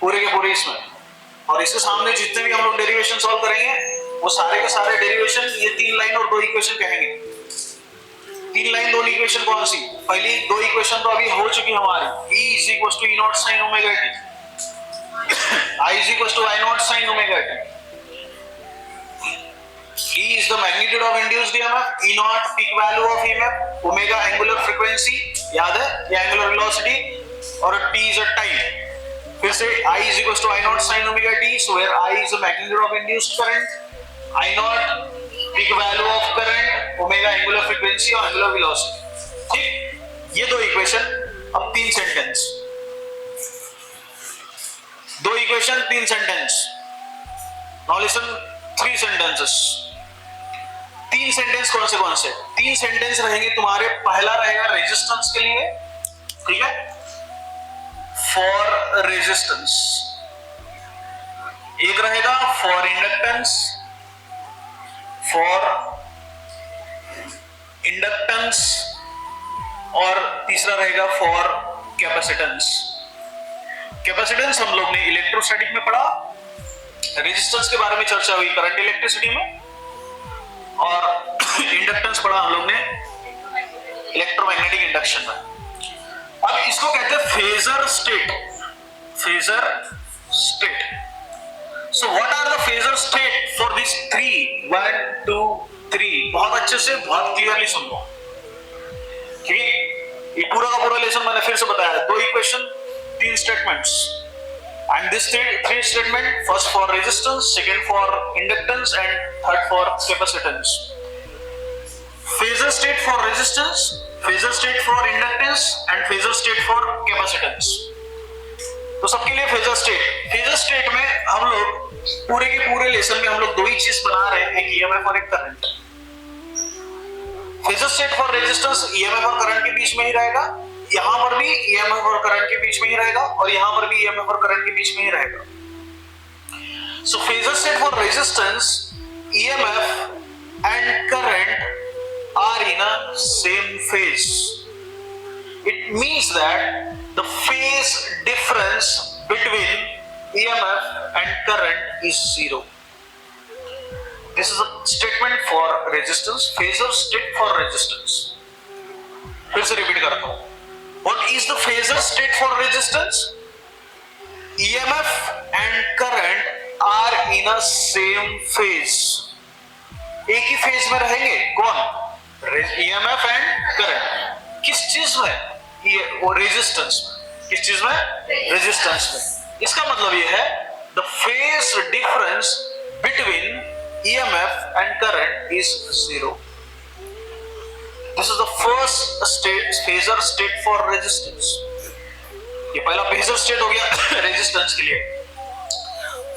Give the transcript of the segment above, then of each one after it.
पूरे के पूरे इसमें, और इसके सामने जितने भी हम लोग डेरिवेशन सॉल्व करेंगे वो सारे के सारे डेरिवेशन ये 3 लाइन और 2 इक्वेशन कहेंगे। 3 लाइन 2 इक्वेशन कौन सी? पहली 2 इक्वेशन तो अभी हो चुकी हमारी, E is equals to E naught sin omega t, I is equals to I naught sin omega t. E is the magnitude of induced EMF, E naught peak value of EMF, omega angular frequency, याद है ये angular velocity, और T is a time. फिर से I is equals to I naught sin omega t, so where I is the magnitude of induced current, I naught peak value of current, omega angular frequency और angular velocity. ठीक, ये 2 equation. अब 3 sentence, 2 equation 3 sentence. Now listen 3 sentences. 3 sentence कौन से? 3 sentence रहेंगे तुम्हारे। पहला रहेगा रेजिस्टेंस के लिए, ठीक है, फॉर रेजिस्टेंस। एक रहेगा फॉर इंडक्टेंस, और तीसरा रहेगा फॉर कैपेसिटेंस। कैपेसिटेंस हम लोग ने इलेक्ट्रोस्टैटिक में पढ़ा, रेजिस्टेंस के बारे में चर्चा हुई करंट इलेक्ट्रिसिटी में, और इंडक्टेंस पढ़ा हम लोग ने इलेक्ट्रोमैग्नेटिक इंडक्शन में। अब इसको कहते हैं phasor state. So what are the phasor state for this 3 1 2 3? बहुत अच्छे से, बहुत क्लियरली सुन लो, ठीक है। ये पूरा का पूरा लेसन मैंने फिर से बताया, 2 equation 3 statements, and this three statement, first for resistance, second for inductance, and third for capacitance. Phasor state for resistance, phasor state for inductance, and phasor state for capacitance. तो सबके लिए फेजर स्टेट में हम लोग पूरे के पूरे lesson में हम लोग 2 ही चीज बना रहे हैं, एक ईएमएफ और एक current. Phasor state for resistance EMF और करंट के बीच में ही रहेगा, यहां पर भी ईएमएफ और करंट के बीच में ही रहेगा, और यहां पर भी ईएमएफ और करंट के बीच में ही रहेगा। So phasor state for resistance, EMF and current are in a same phase. It means that the phase difference between EMF and current is 0। This is a statement for resistance, phasor state for resistance. फिर से repeat करता हूं, what is the phasor state for resistance? EMF and current are in a same phase. एक ही phase में रहेंगे, कौन? EMF and current। किस चीज में? ये वो रेजिस्टेंस में। किस चीज में? रेजिस्टेंस में। इसका मतलब ये है the phase difference between EMF and current is 0. This is the first state, phasor state for resistance. ये पहला phasor state हो गया रेजिस्टेंस के लिए।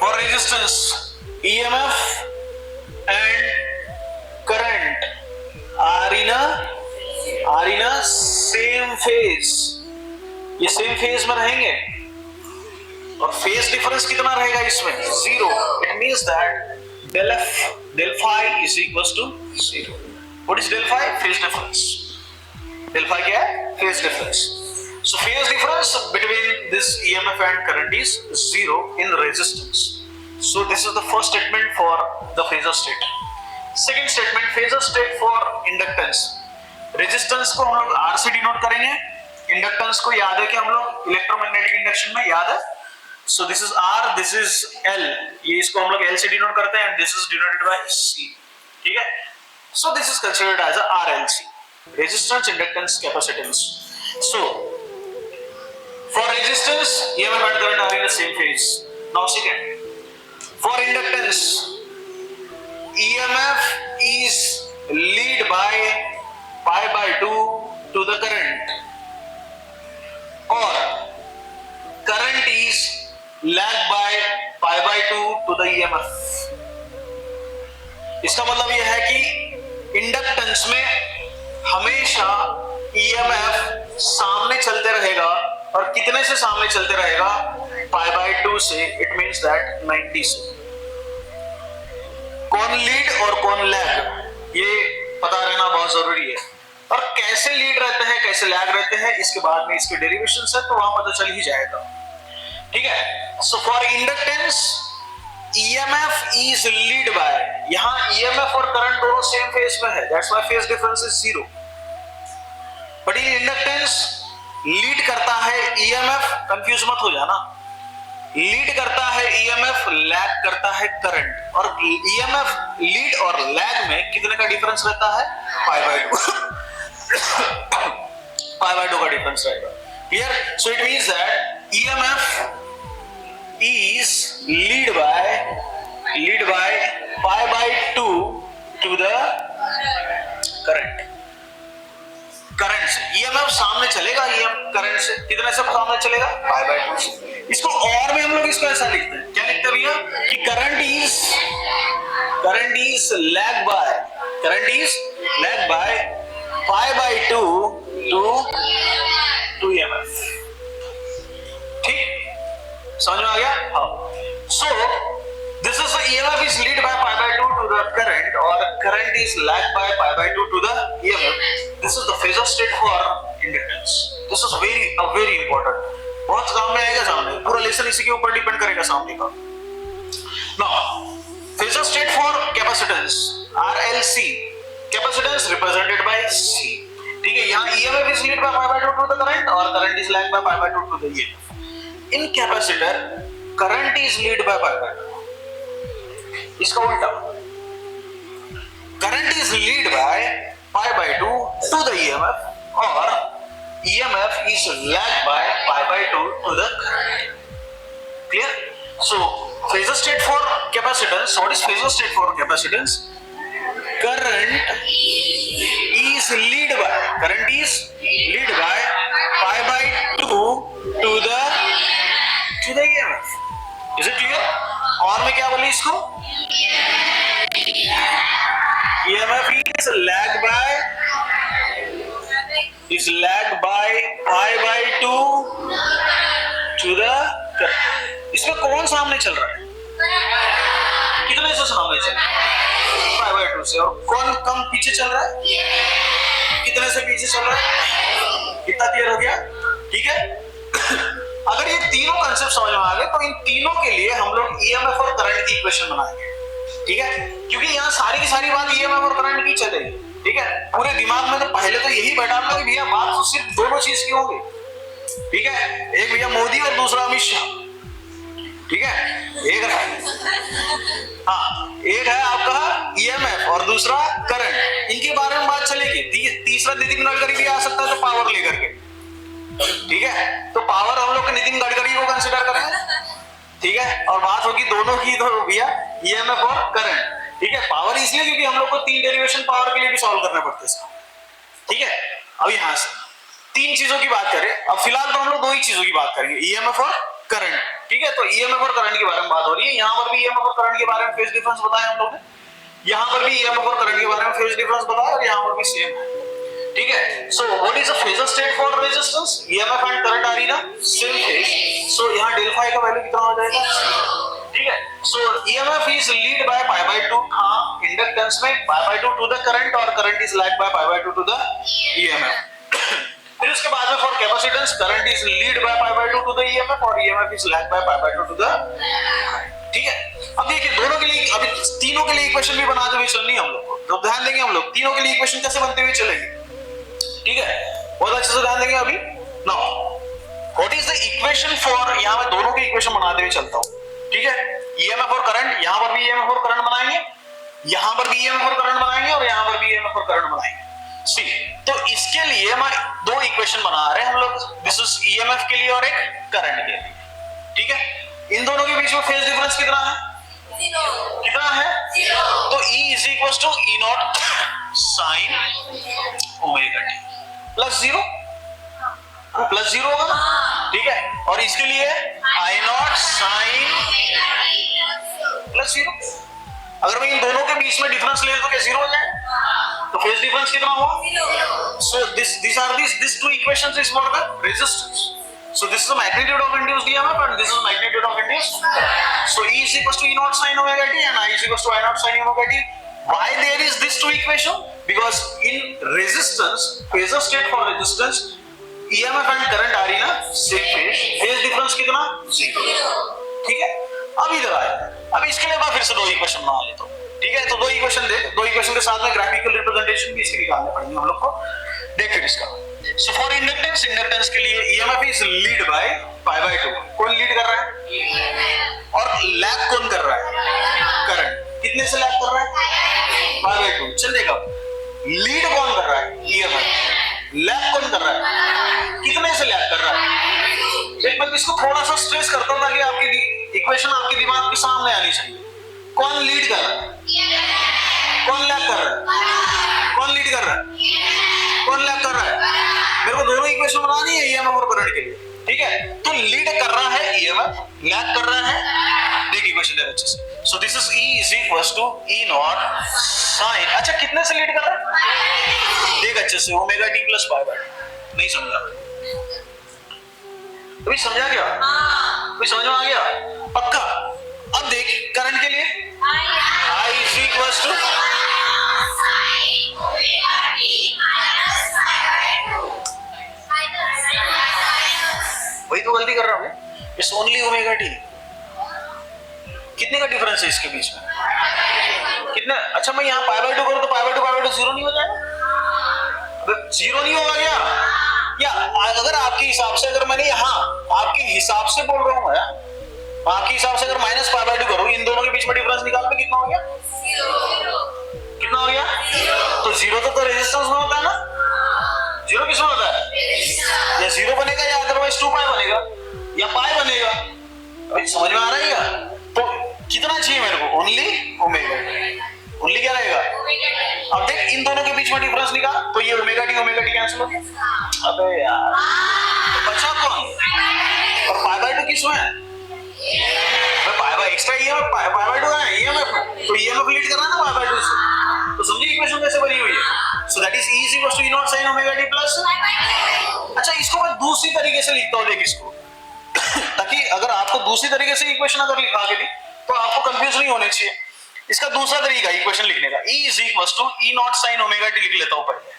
For resistance, EMF and current are in a same phase. ये same phase में रहेंगे, और phase difference कितना रहेगा इसमें? 0. It means that del phi is equals to 0. What is del phi? Phase difference. Del phi क्या है? Phase difference. So phase difference between this EMF and current is 0 in resistance. So this is the first statement for the phasor state. Second statement, phasor state for inductance. Resistance को हम लोग R से denote करेंगे, inductance को याद है कि हम लोग इलेक्ट्रोमैग्नेटिक इंडक्शन में याद है। So this is R, this is L. ये इसको हम लोग L से डिनोट करते हैं, and this is denoted by C. ठीक है? So this is considered as a RLC, resistance, inductance, capacitance. So for resistance, EMF and current are in the same phase. Now second, for inductance, EMF is lead by pi by 2 to the current, or current is lag by pi by 2 to the EMF. इसका मतलब यह है कि inductance में हमेशा EMF सामने चलते रहेगा, और कितने से सामने चलते रहेगा? पाई बाय 2 से। इट मींस दैट 90 से। कौन लीड और कौन लैग, ये पता रहना बहुत जरूरी है। और कैसे लीड रहते हैं, कैसे लैग रहते हैं, इसके बाद में इसके डेरिवेशन है, तो वहां पता चल ही जाएगा। ठीक है। So for inductance EMF is lead bye, यहां EMF और करंट दोनों सेम फेज में है, that's why phase difference is 0। But in inductance lead करता है EMF, कंफ्यूज मत हो जाना, लीड करता है EMF, लैग करता है करंट। और EMF लीड और लैग में कितने का डिफरेंस रहता है? π/2 π/2 का डिफरेंस रहेगा। Clear? So it means that EMF is lead by π/2 to the current। Current से EMF सामने चलेगा, करंट से कितने से सामने चलेगा? π/2 से। इसको और में हम लोग इसको ऐसा लिखते हैं, क्या लिखते हैं भैया? कि current is lag by π/2 to EMF। ठीक, समझ में आ गया? हाँ। So this is the EMF is lead by π/2 to the current और current is lag by π/2 to the EMF. This is the phasor state for inductance. This is very important. बहुत काम में आएगा सामने, पूरा लेसन इसी के ऊपर डिपेंड करेगा सामने का। Now phasor state for capacitance RLC, capacitance represented by C। ठीक है, यहाँ EMF is lead by π/2 to the current और current is lag by π/2 to the EMF। In capacitor current is lead by π/2, इसका उल्टा, current is lead by π/2 to the EMF और EMF is lag by π/2 to the current. Clear? So phasor state for capacitance, what is phasor state for capacitance? Current is lead by π/2 to the EMF। Is it clear? और मैं क्या बोली इसको? EMF is lagged by π/2 to the current। इसमें कौन सामने चल रहा है? कितने से सामने चल रहा है? π/2 से। और कौन कम पीछे चल रहा है? कितने से पीछे चल रहा है? कितना क्लियर हो गया? ठीक है। अगर ये तीनों कंसेप्ट समझ में आ गए तो इन तीनों के लिए हम लोग EMF और करंट की इक्वेशन बनाएंगे। ठीक है, क्योंकि यहाँ सारी की सारी बात EMF और करंट की चलेगी। ठीक है, पूरे दिमाग में तो पहले तो यही बैठा लो कि भैया बात तो सिर्फ दोनों चीज की होगी। ठीक है, एक भैया मोदी और दूसरा अमित शाह। ठीक है, एक है आपका EMF और दूसरा करंट, इनके बारे में बात चलेगी। तीसरा नितिन गडकरी भी आ सकता है तो पावर लेकर के। ठीक है, तो पावर हम लोग नितिन गडकरी को कंसिडर करेंगे। ठीक है, और बात होगी दोनों की तो भैया EMF और करंट। ठीक है, पावर इसलिए क्योंकि हम लोग को 3 डेरिवेशन पावर के लिए भी सॉल्व करना पड़ता है। ठीक है, अब यहां से 3 चीजों की बात करें, अब फिलहाल तो हम लोग 2 ही चीजों की बात करेंगे, EMF और करंट। ठीक है, तो EMF और करंट के बारे में बात हो रही है। यहां पर भी EMF और करंट के बारे में फेज डिफरेंस बताया हम लोग ने, यहां पर भी EMF और करंट के बारे में फेज डिफरेंस बताया और यहां पर भी सेम है। ठीक है, so what is the phasor state for resistance? EMF and current are in same phase. So यहां डेल फाई का वैल्यू कितना हो जाएगा? ठीक है, so EMF is lead by π/2, हां, इंडक्टेंस में π/2 टू द करंट और current is lag by π/2 to the EMF। फिर उसके बाद में for capacitance current is lead by π/2 to the EMF और EMF is lag by π/2 to the. ठीक है, अब देखिए दोनों के लिए, अभी तीनों के लिए इक्वेशन भी बनाते हुए चलनी है हम लोग को, तो ध्यान देंगे हम लोग तीनों के लिए इक्वेशन कैसे बनते हुए चलेंगे। ठीक है, बहुत अच्छे से ध्यान देंगे। अभी now what is the equation for, यहां मैं दोनों की इक्वेशन बनाते हुए चलता हूं। ठीक है, EMF और करंट, यहां पर भी EMF और करंट बनाएंगे, यहां पर भी EMF और करंट बनाएंगे और यहां पर भी EMF और करंट बनाएंगे। सी, तो इसके लिए मैं 2 इक्वेशन बना रहे हैं हम लोग, दिस इज EMF के लिए और एक करंट के लिए। ठीक है, इन दोनों के बीच में फेज डिफरेंस कितना है? 0। कितना है? 0। तो E इज इक्वल टू E0 sin omega t plus 0, plus 0 होगा ना। ठीक है, और इसके लिए I0 sin प्लस 0। अगर मैं इन दोनों के बीच में डिफरेंस ले तो क्या 0 हो जाए? तो फेज डिफरेंस कितना हुआ? 0। सो these 2 equations is for the resistance. So this is the magnitude of induced EMF and this is magnitude of induced current. So E is equal to E0 sin omega t and I is equal to I0 sin omega t. Why there is this 2 equation? Because in resistance, phasor state for resistance, EMF and current आ रही ना same phase, phase difference कितना 0। ठीक है, अब इधर आए, अब इसके लिए मैं फिर से दो इक्वेशन बना लेता हूँ। ठीक है, तो दो इक्वेशन दे, दो इक्वेशन के साथ में ग्राफिकल रिप्रेजेंटेशन भी इसकी निकालने पड़ेंगे हम लोग को। देख फिर इसका, सो फॉर इंडक्टेंस, इंडक्टेंस के लिए ईएमएफ इज लीड बाय π/2। कौन लीड कर रहा है और लैग कौन कर रहा है? करंट। कितने से लैग कर रहा है? π/2। चलेगा, लीड कौन कर रहा है? ईएमएफ। लैग कौन कर रहा है? कितने से लैग कर रहा है? एक मैं इसको थोड़ा सा स्ट्रेस करता हूं ताकि आपकी इक्वेशन आपके दिमाग के सामने आनी चाहिए। कौन लीड कर रहा है? कौन लैग कर रहा है? कौन लीड कर रहा है? कौन लैग कर रहा है? मेरे को दोनों इक्वेशन बनानी है ईएमएफ और करंट के लिए। ठीक है, तो लीड कर रहा है ईएमएफ, लैग कर रहा है। देख इक्वेशन देख अच्छे से। So this is E is equals to E naught sine. अच्छा, कितने से लीड कर रहा है? देख अच्छे से, ओमेगा टी प्लस π/2। नहीं समझा? अभी समझा क्या? अभी समझ में आ गया? पक्का? अब देख करंट के लिए I इज इक्वल्स टू वही तो गलती कर रहा हूं, इट्स ओनली ओमेगा टी। कितने का डिफरेंस है इसके बीच में? कितना? अच्छा, मैं यहाँ π/2 करूं तो π/2 0 नहीं हो जाएगा? 0 नहीं होगा क्या? या अगर आपके हिसाब से, अगर मैंने यहाँ आपके हिसाब से बोल रहा हूँ, आपके हिसाब से अगर माइनस π/2 करूं, इन दोनों के बीच में डिफरेंस निकाल पे कितना हो गया? कितना हो गया? तो 0 तो रेजिस्टेंस में होता है ना? 0 किसमें होता है? या 0 बनेगा या अदरवाइज 2π बनेगा या π बनेगा। अभी समझ में आ रहा है क्या? तो कितना चाहिए मेरे को? Only omega. ओनली क्या रहेगा? अब देख इन दोनों के बीच में डिफरेंस निकाल, तो ये ओमेगा टी कैंसिल हो गया। अबे यार, तो बचा कौन? और π/2 किसमें है? एक्स्ट्रा ईएमएफ π/2 है ईएमएफ, तो ईएमएफ लीड कर रहा है ना π/2 से। तो समझिए इक्वेशन कैसे बनी हुई है। So that is E is equals to E naught sin omega T plus. अच्छा, इसको मैं दूसरी तरीके से लिखता हूं, देख इसको ताकि अगर आपको दूसरी तरीके से इक्वेशन अगर लिखा के दी तो आपको कंफ्यूज नहीं होने चाहिए। इसका दूसरा तरीका इक्वेशन लिखने का, E is equals to E naught sin omega T लिख लेता हूं पहले।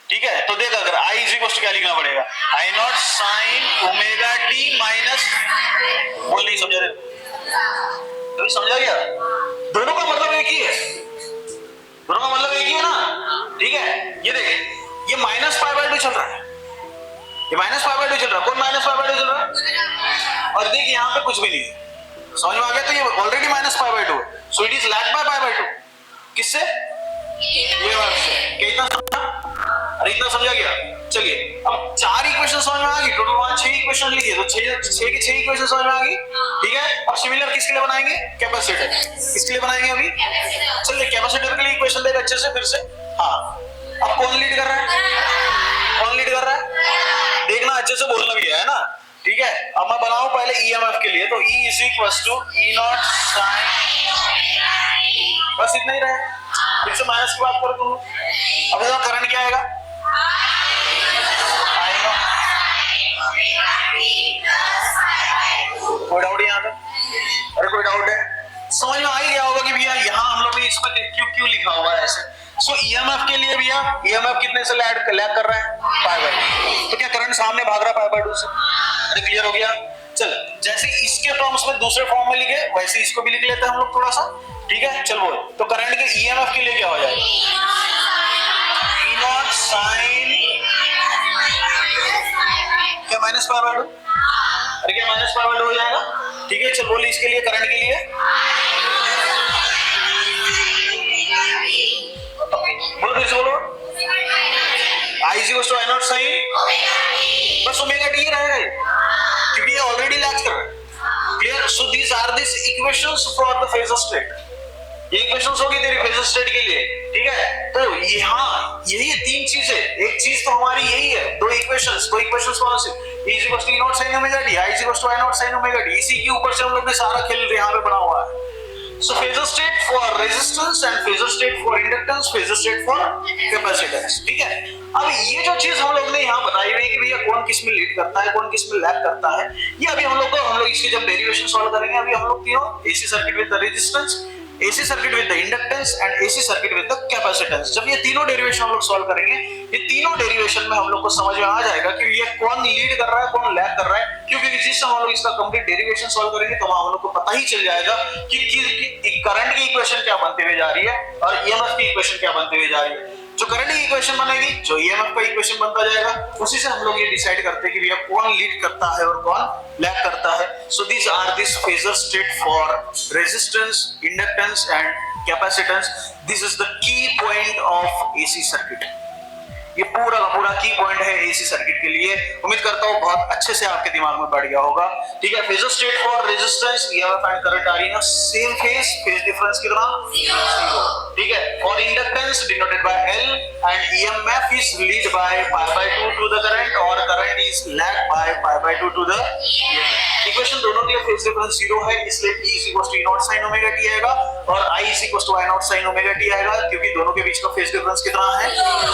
ठीक है, तो देख अगर I इज इक्वल्स टू क्या लिखना पड़ेगा? I naught sin omega T minus, बोल नहीं समझा रे? तो समझा गया? दोनों का मतलब एक ही है, दोनों का मतलब एक ही है ना? ठीक है, ये देख, ये माइनस π/2 चल रहा है, ये माइनस π/2 चल रहा है। कौन माइनस π/2 चल रहा है? और देख यहाँ पे कुछ भी नहीं है, समझ में आ गया? तो ये ऑलरेडी माइनस π/2 है, so it is lag by π/2। किससे? ये बात से। क्या इतना समझा? अरे इतना समझा गया? चलिए, अब 4 इक्वेशन समझ में आ गई, टोटल वहां 6 इक्वेशन लिखिए, तो 6 की 6 इक्वेशन समझ में आ गई। ठीक है, अब सिमिलर किसके लिए बनाएंगे? कैपेसिटर। किसके लिए बनाएंगे अभी? चलिए कैपेसिटर के लिए इक्वेशन देख अच्छे से फिर से। हाँ, अब कौन लीड कर रहा है? कौन लीड कर रहा है? देखना अच्छे से, बोलना भी है ना? ठीक है, अब मैं बनाऊं पहले ईएमएफ के लिए, तो E is equals to E naught sin, बस इतना ही रहे। फिर से माइनस की बात करो तो अब इसका करंट क्या आएगा? कोई डाउट यहाँ पे? अरे कोई डाउट है? समझ में आ ही गया होगा कि भैया यहाँ हम लोग ने इसमें क्यों लिखा हुआ है ऐसे। सो ईएमएफ के लिए भैया, ईएमएफ कितने से लैग कर रहा है? π/2। तो क्या करंट सामने भाग रहा है π/2 से? अरे क्लियर हो गया? चल, जैसे इसके टर्म्स में दूसरे फॉर्म में लिखे वैसे इसको भी लिख लेते हैं हम लोग थोड़ा सा। ठीक है, चल बोल। तो करंट के ईएमएफ के लिए क्या हो जाएगा? E नॉट sin क्या माइनस π/2? अरे क्या माइनस π/2 हो जाएगा? ठीक है, चल बोल इसके लिए, करंट के लिए बोलो, फिर से बोलो। I is equals to I naught sin, बस ओमेगा टी रहेगा क्योंकि ये ऑलरेडी लैग कर रहा है। Clear? So these are this equations for the phasor state. ये इक्वेशंस होगी तेरी फेजर स्टेट के लिए। ठीक है, तो यहाँ यही 3 चीजें, एक चीज तो हमारी यही है, दो इक्वेशंस कौन सी? E is equals to E naught sin omega T, I is equals to I naught sin omega T. इसी के ऊपर से हम लोग ने सारा खेल यहाँ पे बना हुआ है। So phasor state for resistance and phasor state for inductance, phasor state for capacitance। ठीक है, अब ये जो चीज हम लोग ने यहाँ बताई हुई है कि भैया कौन किस में लीड करता है, कौन किस में लैग करता है, ये अभी हम लोग इसकी जब डेरिवेशन सॉल्व करेंगे, अभी हम लोग तीनों AC circuit with the resistance, AC circuit with the inductance and AC circuit with the capacitance. जब ये तीनों डेरिवेशन हम लोग सॉल्व करेंगे, ये तीनों डेरिवेशन में हम लोग को समझ में आ जाएगा कि ये कौन लीड कर रहा है, कौन लैग कर रहा है, क्योंकि जिस समय हम लोग इसका कंप्लीट डेरिवेशन सॉल्व करेंगे तो हम लोग को पता ही चल जाएगा कि करंट की इक्वेशन क्या बनते हुए जा रही है और EMF की इक्वेशन क्या बनते हुए जा रही है। जो करंट की इक्वेशन बनेगी, जो EMF का इक्वेशन बनता जाएगा, उसी से हम लोग ये डिसाइड करते हैं कि भैया कौन लीड करता है और कौन लैग करता है। So this are this phasor state for resistance, inductance and capacitance. This is the key point of AC circuit. ये पूरा का पूरा की पॉइंट है AC सर्किट के लिए। उम्मीद करता हूँ बहुत अच्छे से आपके दिमाग में बैठ गया होगा। ठीक है, phasor state for resistance, EMF and current are in same phase difference कितना? 0। ठीक है, for inductance denoted by L and EMF is lead by π/2 to the current और current is lag by π/2 to the EMF। Equation दोनों के phase difference 0 है, इसलिए E = E0 sin omega t आएगा और I = Y0 sin omega t आएगा, क्योंकि दोनों के बीच का फेज डिफरेंस कितना है?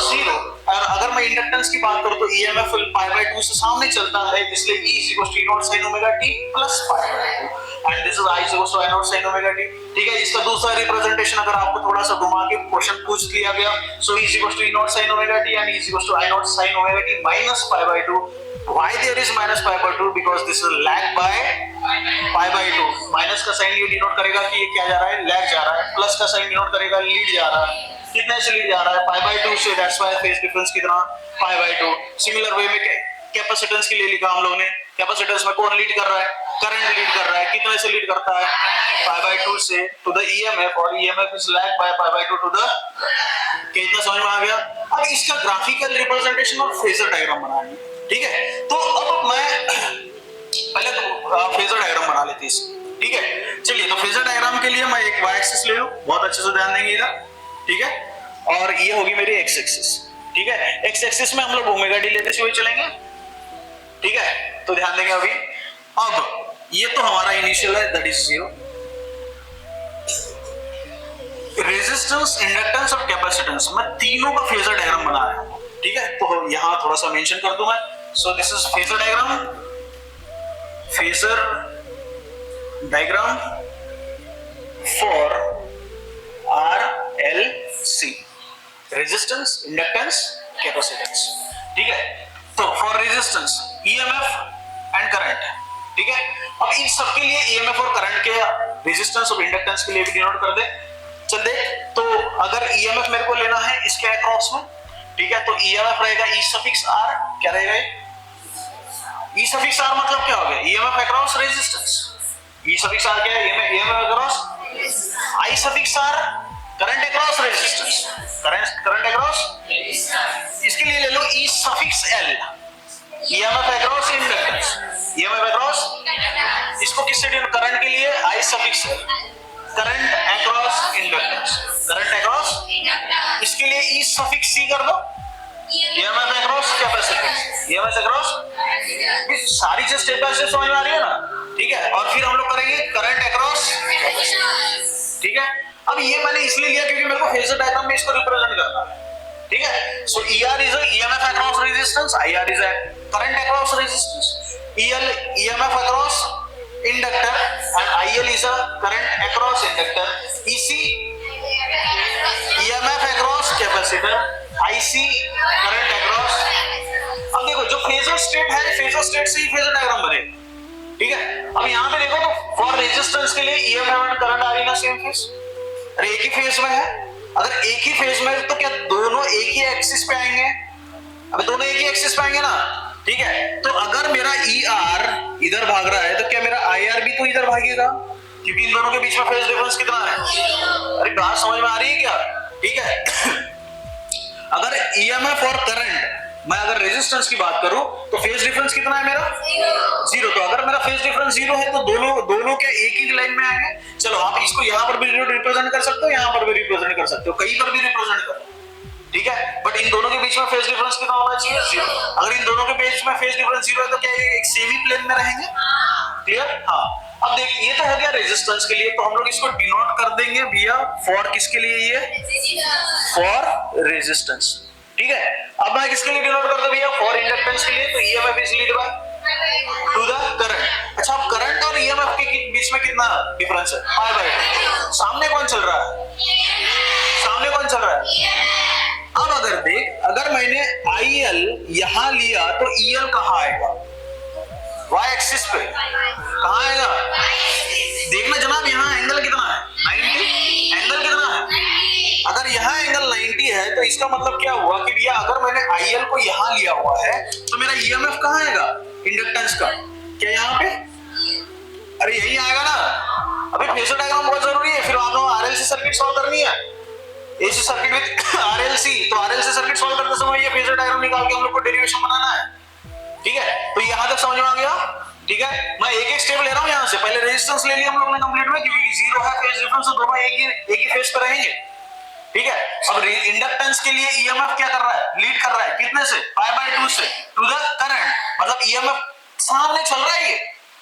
0। और अगर मैं इंडक्टेंस की बात करूं तो EMF π/2 से सामने चलता है, इसलिए E = E0 sin omega t plus π/2 and this is I = Y0 sin omega t। ठीक है, इसका दूसरा रिप्रेजेंटेशन अगर आपको थोड़ा सा घुमा के क्वेश्चन पूछ लिया गया, so E = E0 sin omega t and E = I0 sin omega t minus π/2। Why there is minus π/2? Because this is lag by π/2। Minus का साइन ये डिनोट करेगा कि ये क्या जा रहा है? लैग जा रहा है। प्लस का साइन डिनोट करेगा लीड जा रहा है। कितने से लीड जा रहा है? π/2 से। दैट्स व्हाई फेज डिफरेंस कितना? π/2। सिमिलर वे में कैपेसिटेंस के लिए लिखा हम लोगों ने, कैपेसिटेंस में कौन लीड कर रहा है? करंट लीड कर रहा है। कितने से लीड करता है? π/2 से टू द EMF और EMF is lag by π/2 to the. कितना समझ में आ गया? अब इसका ग्राफिकल रिप्रेजेंटेशन और फेजर डायग्राम बनानी है। ठीक है, तो अब मैं पहले तो फेजर डायग्राम बना लेते हैं। ठीक है, चलिए तो फेजर डायग्राम के लिए मैं एक y एक्सिस ले लूं, बहुत अच्छे से ध्यान देंगे इधर। ठीक है, और ये होगी मेरी x एक्सिस। ठीक है, x एक्सिस में हम लोग ओमेगा डी लेते हुए चलेंगे। ठीक है, तो ध्यान देंगे अभी। अब ये तो हमारा इनिशियल है, दैट इज 0। रेजिस्टेंस, इंडक्टेंस और कैपेसिटेंस, मैं तीनों का फेजर डायग्राम बना रहा हूं। ठीक है, तो यहां थोड़ा सा मेंशन कर दूं मैं। सो this is phasor diagram, phasor diagram for RLC, resistance, inductance, capacitance. ठीक है, तो for resistance EMF and current. ठीक है, अब इन सब के लिए EMF और करंट के, रेजिस्टेंस और इंडक्टेंस के लिए भी डिनोट कर दे। चल दे, तो अगर EMF मेरे को लेना है इसके अक्रॉस में, ठीक है, तो EMF रहेगा E∗R। क्या रहेगा? E∗R मतलब क्या हो गया? EMF across resistance. E∗R क्या है? EMF across I∗R, current across resistance, current across. इसके लिए ले लो E∗L, EMF across inductance, EMF across. इसको किससे डिनोट? करंट के लिए I∗L, current across inductance, current across. इसके लिए E∗C कर दो, EMF across capacitance, EMF across. सारी चीज स्टेप बाय स्टेप समझ में आ रही है ना? ठीक है, और फिर हम लोग करेंगे करंट अक्रॉस कैपेसिटेंस। ठीक है, अब ये मैंने इसलिए लिया क्योंकि मेरे को फेजर डायग्राम में इसको रिप्रेजेंट करना है। ठीक है, सो ER is EMF across resistance, IR is current across resistance, EL EMF across inductor and IL is current across inductor, EC EMF across capacitor, IC current across. अब देखो जो फेजर स्टेट है, फेजर स्टेट से ही phasor diagram बनेगा। ठीक है, अब यहाँ पे देखो तो फॉर रेजिस्टेंस के लिए EMF and current are in same phase. अरे एक ही फेज में है, अगर एक ही फेज में तो क्या दोनों एक ही एक्सिस पे आएंगे? अब दोनों एक ही एक्सिस पे आएंगे ना। ठीक है, तो अगर मेरा ER इधर भाग रहा है तो क्या मेरा IR भी तो इधर भागेगा, क्योंकि इन दोनों के बीच में फेज डिफरेंस कितना है? अरे बात समझ में आ रही है क्या? ठीक है, अगर EMF और करंट, मैं अगर रेजिस्टेंस की बात करूं तो फेज डिफरेंस कितना है मेरा? 0। तो अगर मेरा फेज डिफरेंस 0 है तो दोनों के एक ही लाइन में आएंगे। चलो आप इसको यहां पर भी रिप्रेजेंट कर सकते हो, यहां पर भी रिप्रेजेंट कर सकते हो, कहीं पर भी रिप्रेजेंट करो। ठीक है, बट इन दोनों के बीच में फेज डिफरेंस कितना होना चाहिए? 0। अगर इन दोनों के बीच में फेज डिफरेंस 0 है तो क्या ये एक सेम ही प्लेन में रहेंगे? क्लियर? हाँ, अब देख ये तो हो गया रेजिस्टेंस के लिए, तो हम लोग इसको डिनोट कर देंगे भैया फॉर किसके लिए? ये फॉर रेजिस्टेंस। ठीक है, अब मैं किसके लिए डिनोट कर दूं भैया? फॉर इंडक्टेंस के लिए, तो EMF is lead by two the current. अच्छा, अब करंट और EMF के बीच में कितना डिफरेंस है, पाई बाय 2। सामने कौन चल रहा है, सामने कौन चल रहा है। अब अगर देख, अगर मैंने IL यहां लिया तो EL कहां आएगा, y एक्सिस पे कहां आएगा। देखना जनाब, यहां एंगल कितना है, 90। एंगल कितना है, अगर यहां एंगल 90 है तो इसका मतलब क्या हुआ कि भैया अगर मैंने IL को यहां लिया हुआ है तो मेरा EMF कहां आएगा, इंडक्टेंस का, क्या यहाँ पे, अरे यही आएगा ना। अभी फेजर डायग्राम बहुत जरूरी है, फिर आप लोगों को RLC सर्किट सॉल्व करनी है, AC सर्किट विद RLC, तो RLC सर्किट सॉल्व करते समय ये फेजर डायग्राम निकाल के हम लोग को डेरिवेशन बनाना है, ठीक है। तो यहां तक समझ में आ गया, ठीक है। मैं एक एक स्टेप ले रहा हूं यहां से, पहले रेजिस्टेंस ले लिया हम लोगों ने कंप्लीट में, क्योंकि जीरो है फेज डिफरेंस, तो दोनों एक ही फेज पर रहेंगे, ठीक है। अब इंडक्टेंस के लिए EMF क्या कर रहा है, लीड कर रहा है, कितने से, π/2 से टू द करंट, मतलब EMF सामने चल रहा है, ये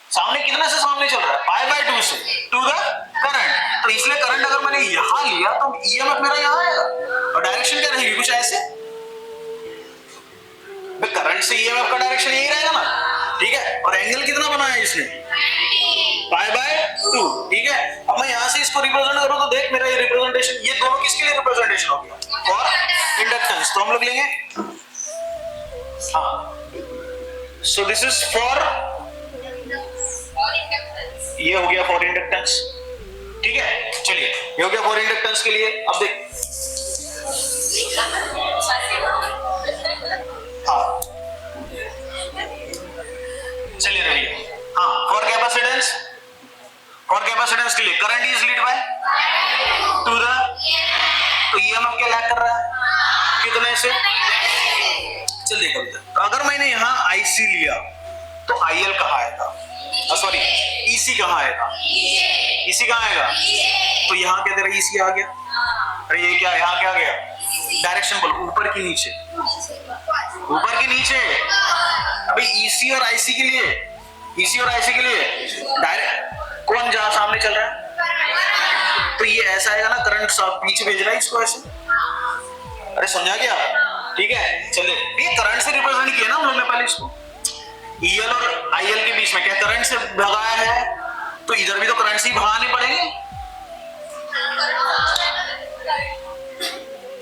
सामने कितने से सामने चल रहा है, π/2 से टू द करंट। तो इसलिए करंट अगर मैंने यहां लिया तो EMF मेरा यहां आएगा, और डायरेक्शन क्या रहेगी, कुछ ऐसे, करंट से EMF का डायरेक्शन यही रहेगा ना, ठीक है। और एंगल कितना बनाया इसने, π/2, ठीक है। अब मैं यहां से इसको रिप्रेजेंट करूं तो देख मेरा ये रिप्रेजेंटेशन, ये दोनों किसके लिए रिप्रेजेंटेशन हो गया, फॉर इंडक्टेंस। तो हम लोग लेंगे, हाँ, सो दिस इज फॉर, ये हो गया फॉर इंडक्टेंस, ठीक है। चलिए ये हो गया फॉर इंडक्टेंस के लिए। अब देख, हाँ चलिए रही, हाँ, फॉर कैपेसिटेंस, फॉर कैपेसिटेंस के लिए current is lead by two the, तो EMF क्या लैग कर रहा है, कितने से, चल देखो। तो अगर मैंने यहाँ IC लिया तो IL कहाँ आएगा, सॉरी EC कहाँ आएगा, EC कहाँ आएगा, तो यहाँ क्या दे रहा है, EC आ गया। अरे ये क्या, यहाँ क्या आ गया, डायरेक्शन बोलो, ऊपर की नीचे, ऊपर की नीचे। अभी EC और IC के लिए, EC और IC के लिए डायरेक्ट कौन जहां सामने चल रहा है, तो ये ऐसा आएगा ना, करंट पीछे भेज रहा है इसको ऐसे, अरे समझा क्या, ठीक है। चलिए ये करंट से रिप्रेजेंट किया ना हम लोग ने पहले इसको, EL और IL के बीच में क्या करंट से भगाया है, तो इधर भी तो करंट से ही भगाने पड़ेंगे।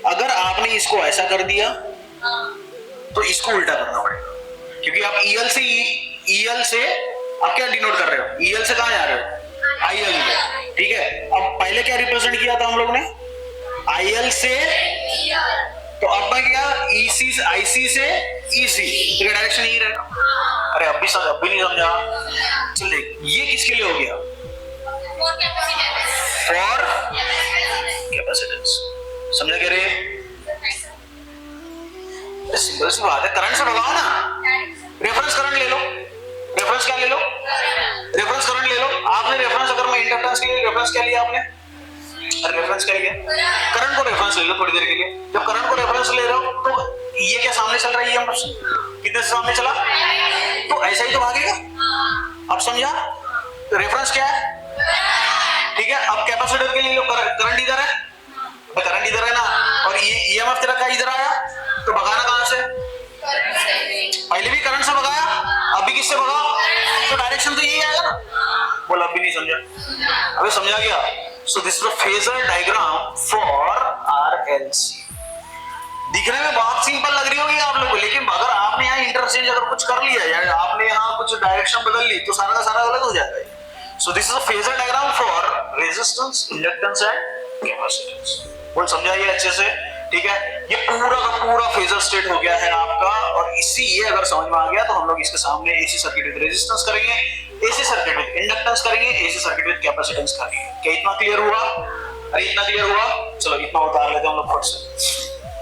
अगर आपने इसको ऐसा कर दिया तो इसको उल्टा करना पड़ेगा, क्योंकि आप EL से आप क्या डिनोट कर रहे हो, EL से कहां जा रहे हो, IL में, ठीक है। अब पहले क्या रिप्रेजेंट किया था हम लोग ने, IL से, तो अब मैं क्या, IC से EC, तो डायरेक्शन यही रहेगा। अरे अब भी नहीं समझा, चल देख, ये किसके लिए हो गया, फॉर कैपेसिटेंस, समझा क्या रे, सिंपल सी बात है, करंट से भगाओ ना, रेफरेंस करंट ले लो, रेफरेंस क्या ले लो, रेफरेंस करंट ले लो। आपने रेफरेंस, अगर मैं इंडक्टेंस के लिए रेफरेंस क्या लिया आपने, रेफरेंस क्या लिया, करंट को रेफरेंस ले लो थोड़ी देर के लिए। जब करंट को रेफरेंस ले रहे हो तो ये क्या सामने चल रहा है, ये कितने से सामने चला, तो ऐसा ही तो भागेगा। अब समझा, तो रेफरेंस क्या है, ठीक है। अब कैपेसिटर के लिए करंट इधर है, करंट इधर है ना, और ये EMF तेरा क्या इधर आया, तो भगाना कहां से, पहले भी करंट से भगाया, अभी किससे भगाओ, तो डायरेक्शन तो यही आएगा ना। बोल अब भी नहीं समझा, अभी समझा गया। सो this is a phasor diagram for RLC। दिखने में बहुत सिंपल लग रही होगी आप लोगों को, लेकिन अगर आपने यहाँ इंटरचेंज अगर कुछ कर लिया या आपने यहाँ कुछ डायरेक्शन बदल ली तो सारा का सारा अलग हो जाता है। So this is a phasor diagram for resistance, inductance and capacitance. बोल समझा ये अच्छे से, ठीक है। ये पूरा का पूरा फेजर स्टेट हो गया है आपका, और इसी ये अगर समझ में आ गया तो हम लोग इसके सामने AC सर्किट विद रेजिस्टेंस करेंगे, AC सर्किट विद इंडक्टेंस करेंगे, AC सर्किट विद कैपेसिटेंस करेंगे। क्या इतना क्लियर हुआ, अरे इतना क्लियर हुआ, चलो इतना